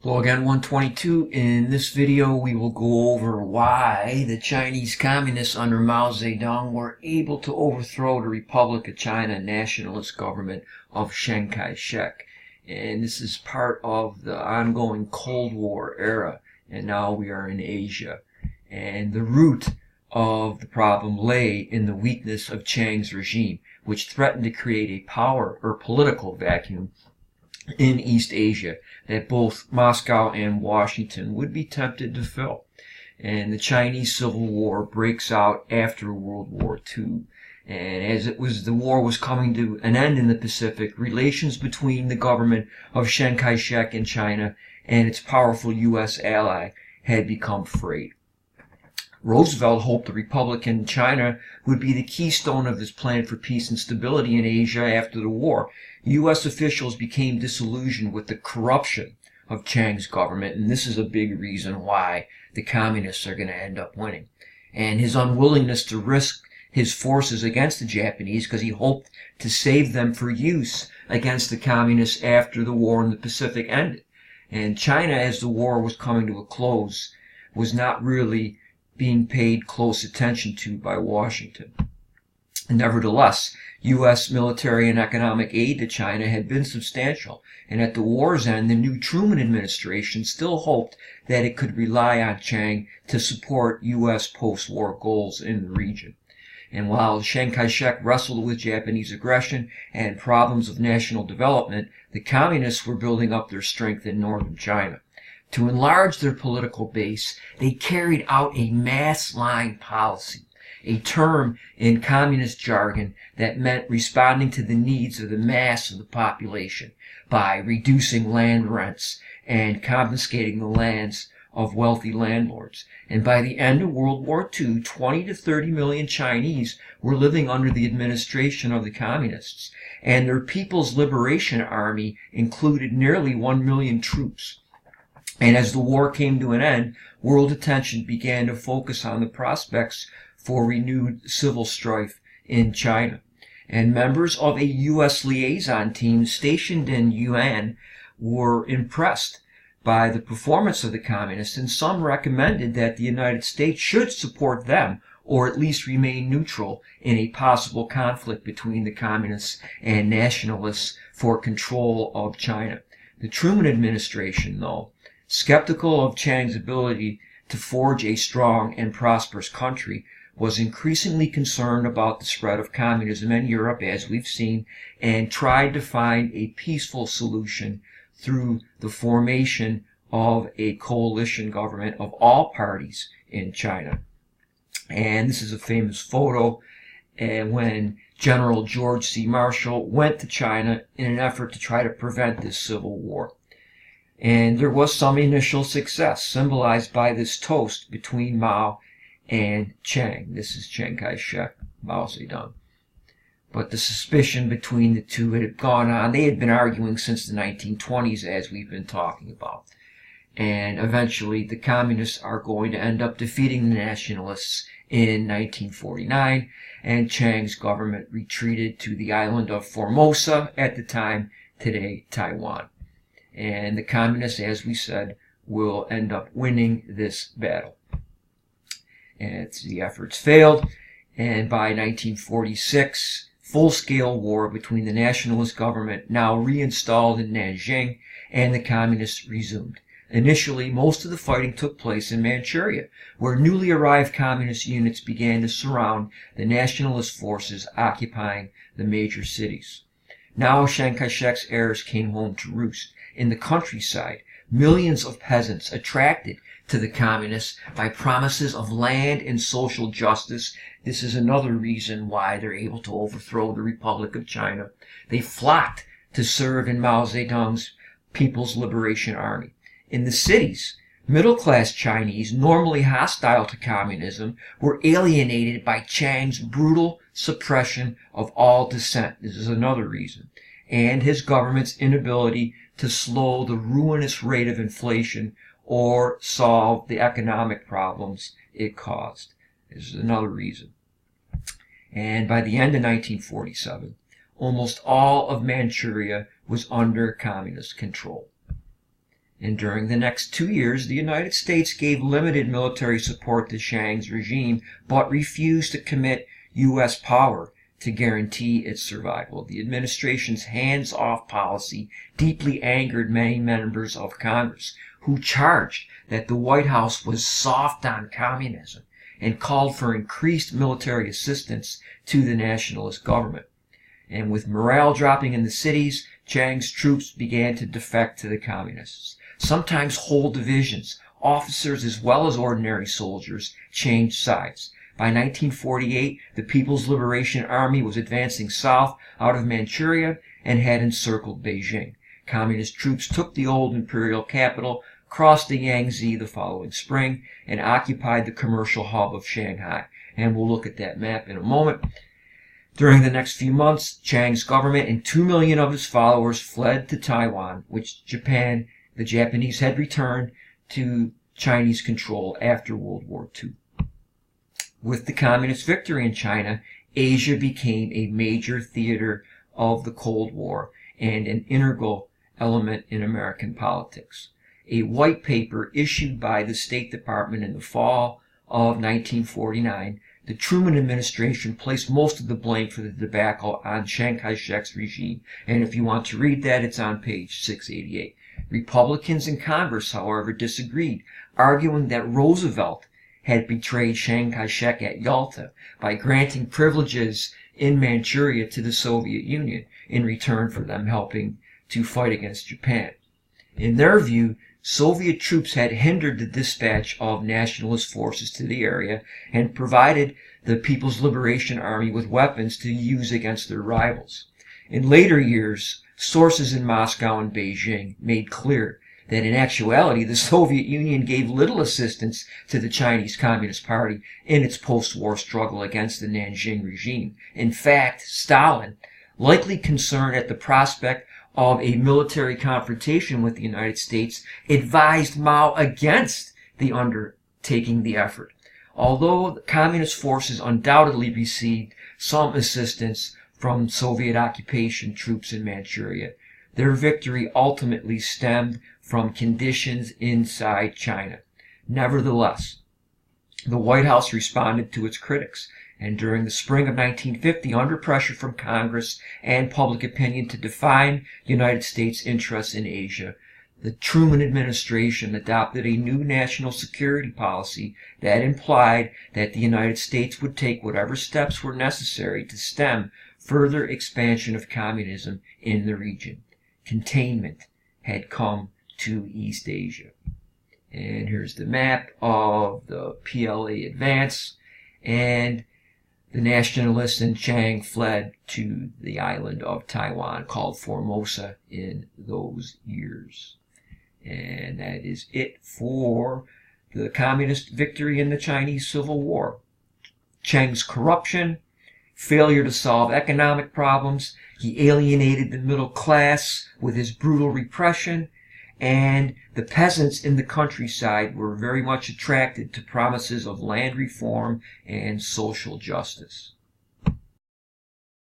Hello again, 122. In this video, we will go over why the Chinese communists under Mao Zedong were able to overthrow the Republic of China nationalist government of Chiang Kai-shek. And this is part of the ongoing Cold War era. And now we are in Asia. And the root of the problem lay in the weakness of Chiang's regime, which threatened to create a power or political vacuum in East Asia that both Moscow and Washington would be tempted to fill. And the Chinese Civil War breaks out after World War II. And as the war was coming to an end in the Pacific, relations between the government of Chiang Kai-shek in China and its powerful U.S. ally had become frayed. Roosevelt hoped the Republic in China would be the keystone of his plan for peace and stability in Asia after the war. U.S. officials became disillusioned with the corruption of Chiang's government, and this is a big reason why the communists are going to end up winning. And his unwillingness to risk his forces against the Japanese because he hoped to save them for use against the communists after the war in the Pacific ended. And China, as the war was coming to a close, was not really being paid close attention to by Washington. Nevertheless, U.S. military and economic aid to China had been substantial, and at the war's end, the new Truman administration still hoped that it could rely on Chiang to support U.S. post-war goals in the region. And while Chiang Kai-shek wrestled with Japanese aggression and problems of national development, the communists were building up their strength in northern China. To enlarge their political base, they carried out a mass line policy, a term in communist jargon that meant responding to the needs of the mass of the population by reducing land rents and confiscating the lands of wealthy landlords. And by the end of World War II, 20 to 30 million Chinese were living under the administration of the communists, and their People's Liberation Army included nearly 1 million troops. And as the war came to an end, world attention began to focus on the prospects for renewed civil strife in China. And members of a U.S. liaison team stationed in Yuan were impressed by the performance of the communists, and some recommended that the United States should support them, or at least remain neutral in a possible conflict between the communists and nationalists for control of China. The Truman administration, though, skeptical of Chiang's ability to forge a strong and prosperous country, was increasingly concerned about the spread of communism in Europe, as we've seen, and tried to find a peaceful solution through the formation of a coalition government of all parties in China. And this is a famous photo when General George C. Marshall went to China in an effort to try to prevent this civil war. And there was some initial success, symbolized by this toast between Mao and Chiang. This is Chiang Kai-shek, Mao Zedong. But the suspicion between the two had gone on. They had been arguing since the 1920s, as we've been talking about. And eventually, the communists are going to end up defeating the nationalists in 1949, and Chiang's government retreated to the island of Formosa, at the time, today, Taiwan. And the communists, as we said, will end up winning this battle. And the efforts failed, and by 1946, full-scale war between the nationalist government, now reinstalled in Nanjing, and the communists resumed. Initially, most of the fighting took place in Manchuria, where newly arrived communist units began to surround the nationalist forces occupying the major cities. Now Chiang Kai-shek's heirs came home to roost. In the countryside, millions of peasants, attracted to the communists by promises of land and social justice. This is another reason why they're able to overthrow the Republic of China. They flocked to serve in Mao Zedong's People's Liberation Army. In the cities, middle-class Chinese, normally hostile to communism, were alienated by Chiang's brutal suppression of all dissent. This is another reason. And his government's inability to slow the ruinous rate of inflation or solve the economic problems it caused. This is another reason. And by the end of 1947, almost all of Manchuria was under communist control. And during the next 2 years, the United States gave limited military support to Chiang's regime, but refused to commit U.S. power to guarantee its survival. The administration's hands-off policy deeply angered many members of Congress, who charged that the White House was soft on communism and called for increased military assistance to the nationalist government. And with morale dropping in the cities, Chiang's troops began to defect to the communists. Sometimes whole divisions, officers as well as ordinary soldiers, changed sides. By 1948, the People's Liberation Army was advancing south out of Manchuria and had encircled Beijing. Communist troops took the old imperial capital, crossed the Yangtze the following spring, and occupied the commercial hub of Shanghai. And we'll look at that map in a moment. During the next few months, Chiang's government and 2 million of his followers fled to Taiwan, which the Japanese had returned to Chinese control after World War II. With the communist victory in China, Asia became a major theater of the Cold War and an integral element in American politics. A white paper issued by the State Department in the fall of 1949, the Truman administration placed most of the blame for the debacle on Chiang Kai-shek's regime, and if you want to read that, it's on page 688. Republicans in Congress, however, disagreed, arguing that Roosevelt had betrayed Chiang Kai-shek at Yalta by granting privileges in Manchuria to the Soviet Union in return for them helping to fight against Japan. In their view, Soviet troops had hindered the dispatch of nationalist forces to the area and provided the People's Liberation Army with weapons to use against their rivals. In later years, sources in Moscow and Beijing made clear that in actuality the Soviet Union gave little assistance to the Chinese Communist Party in its post-war struggle against the Nanjing regime. In fact, Stalin, likely concerned at the prospect of a military confrontation with the United States, advised Mao against undertaking the effort. Although the communist forces undoubtedly received some assistance from Soviet occupation troops in Manchuria, their victory ultimately stemmed from conditions inside China. Nevertheless, the White House responded to its critics, and during the spring of 1950, under pressure from Congress and public opinion to define United States interests in Asia, the Truman administration adopted a new national security policy that implied that the United States would take whatever steps were necessary to stem further expansion of communism in the region. Containment had come to East Asia. And here's the map of the PLA advance, and the nationalists in Chiang fled to the island of Taiwan called Formosa in those years. And that is it for the communist victory in the Chinese Civil War. Chiang's corruption, failure to solve economic problems, he alienated the middle class with his brutal repression, and the peasants in the countryside were very much attracted to promises of land reform and social justice.